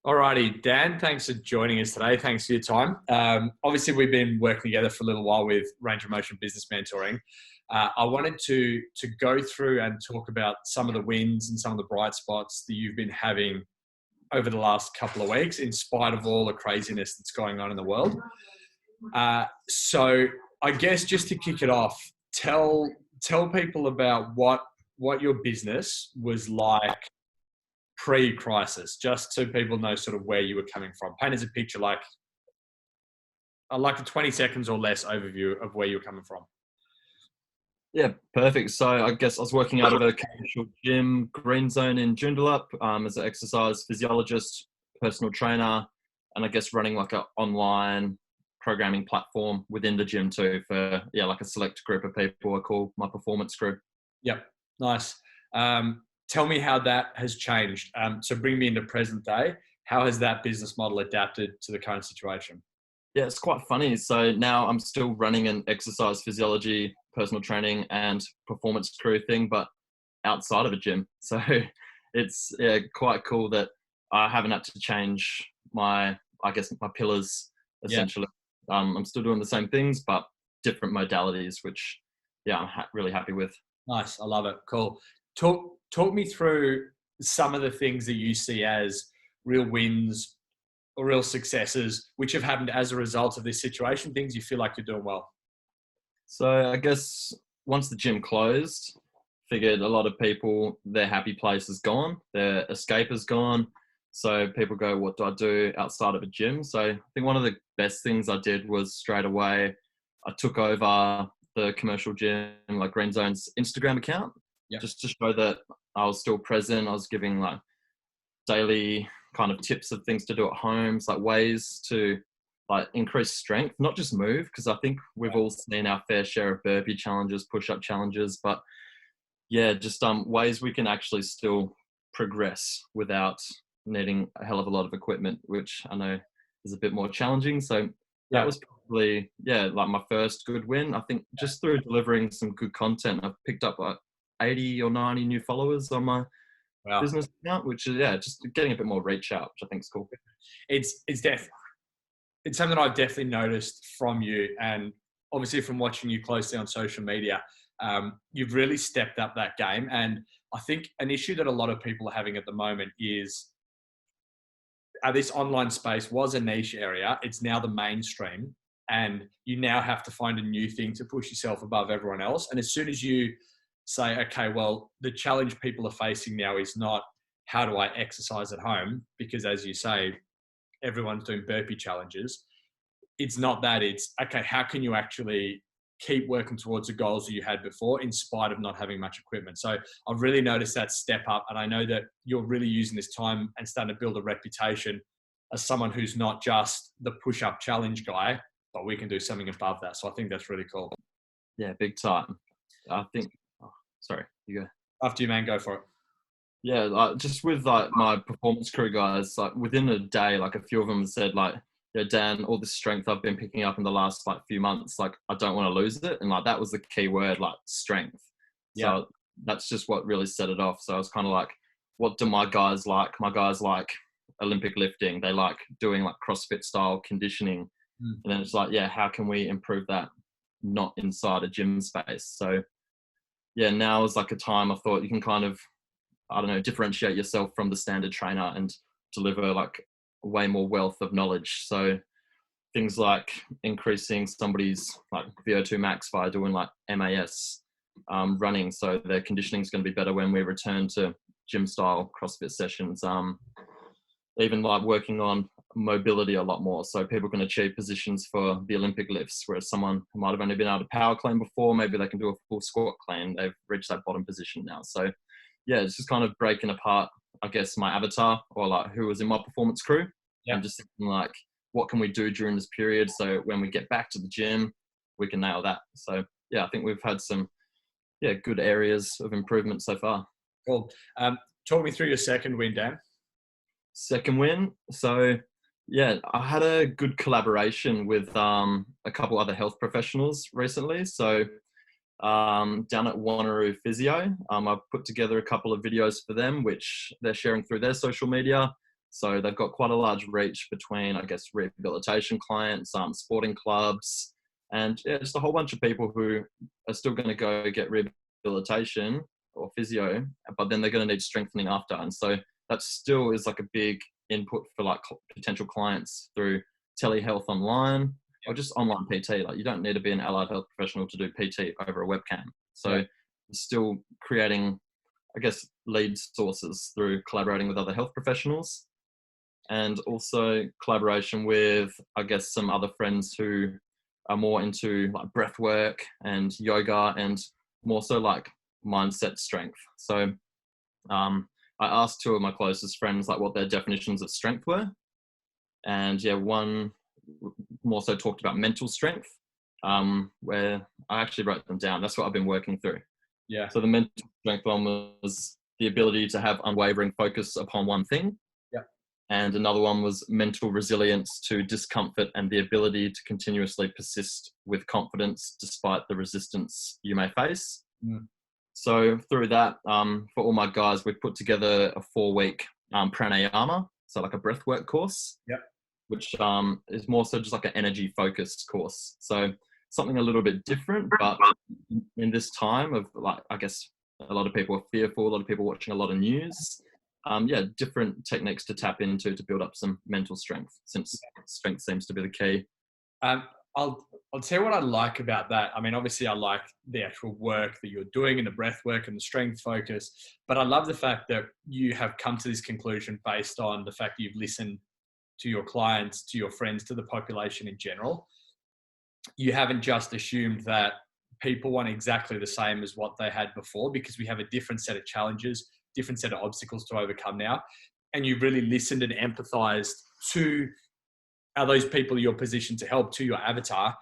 Alrighty, Dan, thanks for joining us today. Thanks for your time. Obviously, we've been working together for a little while with ROM Business Mentoring. I wanted to go through and talk about some of the wins and some of the bright spots that you've been having over the last couple of weeks, in spite of all the craziness that's going on in the world. So, I guess just to kick it off, tell people about what your business was like pre-crisis, just so people know sort of where you were coming from. Paint us a picture, like a 20 seconds or less overview of where you're coming from. Yeah, perfect. So I guess I was working out of a commercial gym, Green Zone in Joondalup, as an exercise physiologist, personal trainer, and I guess running like an online programming platform within the gym too for, like a select group of people I call my performance group. Yep, nice. Tell me how that has changed. So bring me into present day. How has that business model adapted to the current situation? Yeah, it's quite funny. So now I'm still running an exercise physiology, personal training and performance crew thing, but outside of a gym. So it's quite cool that I haven't had to change my pillars Yeah, essentially. I'm still doing the same things, but different modalities, which I'm really happy with. nice. I love it. Cool. Talk me through some of the things that you see as real wins or real successes, which have happened as a result of this situation, things you feel like you're doing well. So I guess once the gym closed, figured a lot of people, their happy place is gone, their escape is gone. So people go, what do I do outside of a gym? So I think one of the best things I did was straight away, I took over the commercial gym, like Green Zone's Instagram account, Yeah. just to show that I was still present. I was giving like daily kind of tips of things to do at home, like ways to like increase strength, not just move, because I think we've all seen our fair share of burpee challenges, push-up challenges, but just ways we can actually still progress without needing a hell of a lot of equipment, which I know is a bit more challenging. So that Yeah. was probably like my first good win. I think just through delivering some good content, I've picked up like 80 or 90 new followers on my Wow. business account, which is just getting a bit more reach out, which I think is cool. It's something I've definitely noticed from you, and obviously from watching you closely on social media. You've really stepped up that game, and I think an issue that a lot of people are having at the moment is this online space was a niche area. It's now the mainstream, and you now have to find a new thing to push yourself above everyone else. And as soon as you say, okay, well, the challenge people are facing now is not how do I exercise at home, because as you say, everyone's doing burpee challenges. It's not that. It's okay, how can you actually keep working towards the goals that you had before in spite of not having much equipment? So I've really noticed that step up, and I know that you're really using this time and starting to build a reputation as someone who's not just the push-up challenge guy, but we can do something above that. So I think that's really cool. Yeah, big time. I think, sorry, you go. After you, man, go for it. Yeah, like just with like my performance crew guys, like within a day, like a few of them said like, yeah, Dan, all this strength I've been picking up in the last like few months, like I don't want to lose it. And like that was the key word, like strength. Yeah. So that's just what really set it off. So I was kind of like, what do my guys like? My guys like Olympic lifting. They like doing like CrossFit style conditioning. And then it's like, yeah, how can we improve that not inside a gym space? So yeah, now is like a time I thought you can kind of, I don't know, differentiate yourself from the standard trainer and deliver like way more wealth of knowledge. So things like increasing somebody's like VO2 max by doing like MAS running. So their conditioning is going to be better when we return to gym style CrossFit sessions. Even like working on mobility a lot more. So people can achieve positions for the Olympic lifts, whereas someone who might have only been able to power clean before, maybe they can do a full squat clean. They've reached that bottom position now. So yeah, it's just kind of breaking apart, I guess, my avatar or like who was in my performance crew. Yeah. And just thinking like, what can we do during this period? So when we get back to the gym, we can nail that. So yeah, I think we've had some, good areas of improvement so far. Cool. Talk me through your second win, Dan. Second win. So yeah, I had a good collaboration with a couple other health professionals recently. So down at Wanneroo Physio, I've put together a couple of videos for them, which they're sharing through their social media. So they've got quite a large reach between, I guess, rehabilitation clients, sporting clubs, and yeah, just a whole bunch of people who are still going to go get rehabilitation or physio, but then they're going to need strengthening after. And so that still is like a big input for like potential clients through telehealth online or just online PT. Like you don't need to be an allied health professional to do PT over a webcam. So still creating, I guess, lead sources through collaborating with other health professionals, and also collaboration with, I guess, some other friends who are more into like breath work and yoga and more so like mindset strength. So I asked two of my closest friends like what their definitions of strength were. And yeah, one more so talked about mental strength, where I actually wrote them down. That's what I've been working through. Yeah. So the mental strength one was the ability to have unwavering focus upon one thing. And another one was mental resilience to discomfort and the ability to continuously persist with confidence despite the resistance you may face. So through that, for all my guys, we've put together a 4-week pranayama, so like a breathwork course, which is more so just like an energy focused course. So something a little bit different, but in this time of like, I guess a lot of people are fearful, a lot of people watching a lot of news. Different techniques to tap into to build up some mental strength, since strength seems to be the key. I'll tell you what I like about that. I mean, obviously I like the actual work that you're doing and the breath work and the strength focus, but I love the fact that you have come to this conclusion based on the fact that you've listened to your clients, to your friends, to the population in general. You haven't just assumed that people want exactly the same as what they had before, because we have a different set of challenges, different set of obstacles to overcome now. And you've really listened and empathized to those people you're positioned to help, to your avatar,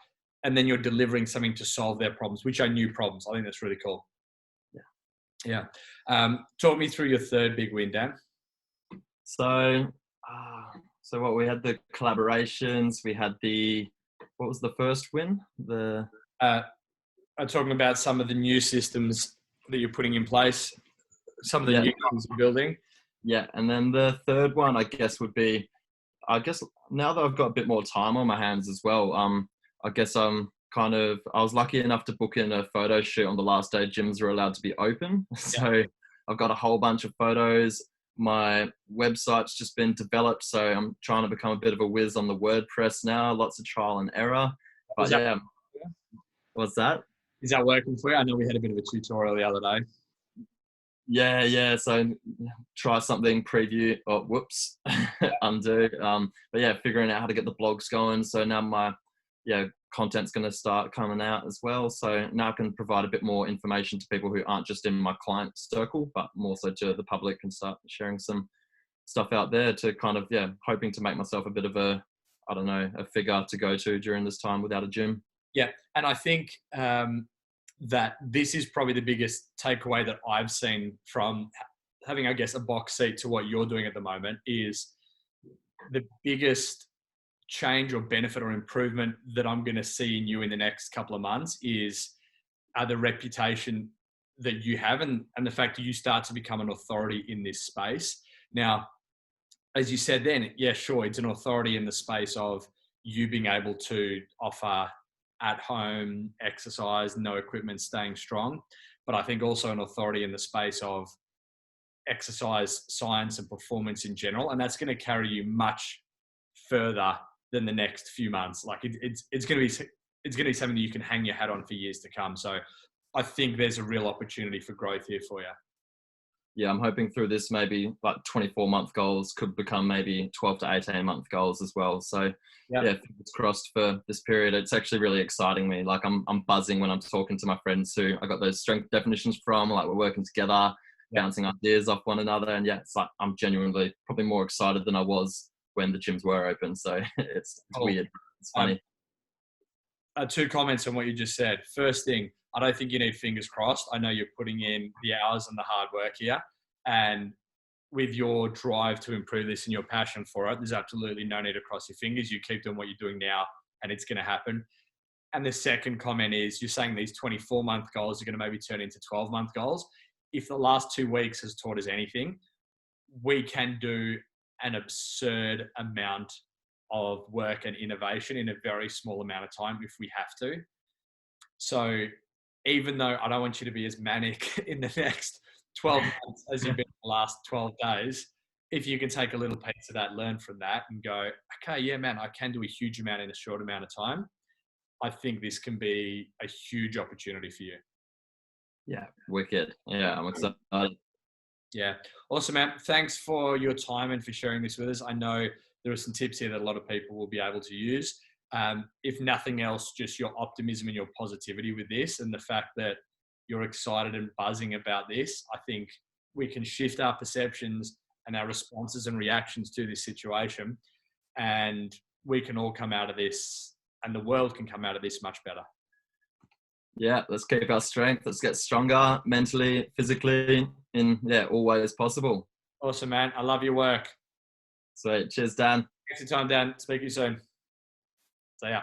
and then you're delivering something to solve their problems, which are new problems. I think that's really cool. Yeah. Talk me through your third big win, Dan. So what we had, the collaborations, we had what was the first win? I'm talking about some of the new systems that you're putting in place, some of the new things you're building. Yeah. And then the third one, I guess, would be, I guess now that I've got a bit more time on my hands as well, I guess I was lucky enough to book in a photo shoot on the last day gyms were allowed to be open. So I've got a whole bunch of photos. My website's just been developed, so I'm trying to become a bit of a whiz on the WordPress now. Lots of trial and error. But what's that? Is that working for you? I know we had a bit of a tutorial the other day. Yeah. So try something, preview, undo. But yeah, figuring out how to get the blogs going. So now my content's going to start coming out as well. So now I can provide a bit more information to people who aren't just in my client circle, but more so to the public, and start sharing some stuff out there to kind of, hoping to make myself a bit of a figure to go to during this time without a gym. Yeah. And I think that this is probably the biggest takeaway that I've seen from having, I guess, a box seat to what you're doing at the moment, is the biggest change or benefit or improvement that I'm going to see in you in the next couple of months is the reputation that you have, and the fact that you start to become an authority in this space. Now, as you said then, sure, it's an authority in the space of you being able to offer at home exercise, no equipment, staying strong. But I think also an authority in the space of exercise science and performance in general. And that's going to carry you much further than the next few months. Like it's going to be something that you can hang your hat on for years to come. So I think there's a real opportunity for growth here for you. Yeah, I'm hoping through this, maybe like 24-month goals could become maybe 12 to 18-month goals as well. So fingers crossed for this period. It's actually really exciting me. Like I'm buzzing when I'm talking to my friends who I got those strength definitions from. Like we're working together, bouncing ideas off one another. And it's like I'm genuinely probably more excited than I was when the gyms were open. So it's weird. It's funny. 2 comments on what you just said. First thing, I don't think you need fingers crossed. I know you're putting in the hours and the hard work here. And with your drive to improve this and your passion for it, there's absolutely no need to cross your fingers. You keep doing what you're doing now and it's going to happen. And the second comment is, you're saying these 24-month goals are going to maybe turn into 12-month goals. If the last 2 weeks has taught us anything, we can do an absurd amount of work and innovation in a very small amount of time if we have to. So even though I don't want you to be as manic in the next 12 months as you've been in the last 12 days, if you can take a little piece of that, learn from that and go, okay, yeah, man, I can do a huge amount in a short amount of time. I think this can be a huge opportunity for you. Yeah, wicked. Yeah, I'm excited. Yeah. Awesome, man. Thanks for your time and for sharing this with us. I know there are some tips here that a lot of people will be able to use. If nothing else, just your optimism and your positivity with this and the fact that you're excited and buzzing about this. I think we can shift our perceptions and our responses and reactions to this situation, and we can all come out of this, and the world can come out of this much better. Yeah, let's keep our strength. Let's get stronger mentally, physically, in all ways possible. Awesome, man. I love your work. Sweet. Cheers, Dan. Thanks for your time, Dan. Speak to you soon. See ya.